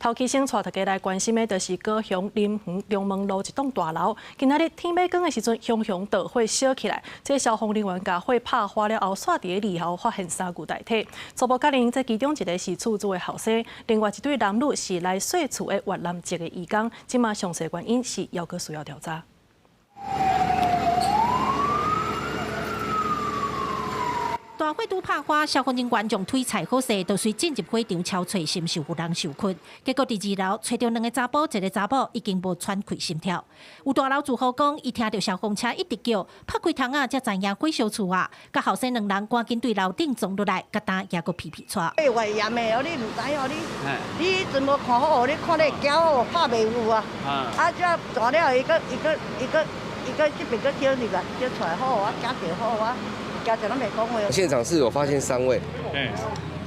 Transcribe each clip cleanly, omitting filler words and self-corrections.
头起先带大家来关心的，就是高雄林园中门路一栋大楼，今仔日天要光的时阵，熊熊就火烧起来。这消防人员甲火拍花了后，刷伫2楼发现3具大体。初步确认，这其中一个是厝主的后生，另外一对男女是来洗厝的越南籍的移工。今嘛详细原因是还阁需要调查。 大火拄拍花，消防人员用推柴好势，就随进入火场敲找是毋是有人受困。结果伫2楼找到2个查甫，一个查某已经无喘气心跳。有大楼住户讲，伊听到消防车一直叫，拍开窗仔才知影火烧厝啊。甲后生2人赶紧对楼顶撞落来，甲打也个皮喘。危险的哦，你唔知哦，你阵无看好哦，你看那脚哦拍袂有啊。啊，这大了伊个这边个叫入来，叫出来好啊，惊着好啊。 现场是有发现3位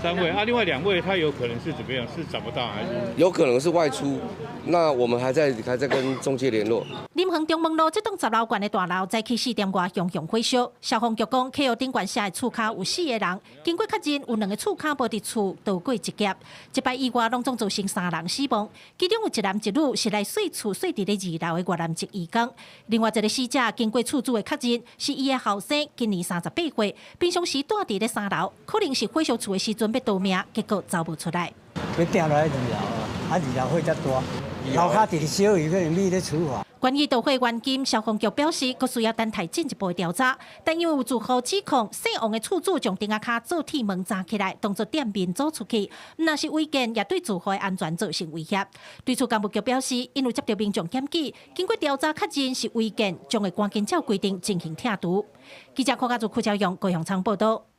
，3位啊，另外2位他有可能是怎么样？是找不到还是？有可能是外出，那我们还在跟中介联络。林园中门路这栋10楼高的大楼，早起4点外熊熊火烧。消防局讲，客户顶管下的厝骹有4个人，经过确认，有2个厝骹无伫厝逃过一劫。这摆意外拢总造成3人死亡，其中有1男1女是来洗厝洗伫咧2楼的越南籍移工。另外一个死者经过厝主的确认，是伊的后生，今年38岁，平常时住伫咧3楼，可能是火烧厝的时阵要逃命，结果走不出来。要定落来2楼啊，2楼火遮大，楼骹直小，伊可能秘咧处罚。 关于盗火原因，消防局表示，佫需要等待进一步的调查。但因为有住户指控，姓王的厝主将顶仔骹做铁门扎起来，当作店面走出去，若是违建，也对住户的安全造成威胁。对此，干部局表示，因为接到民众检举，经过调查确认是违建，将会赶紧照规定进行拆除。记者柯家族邱朝阳高雄场报道。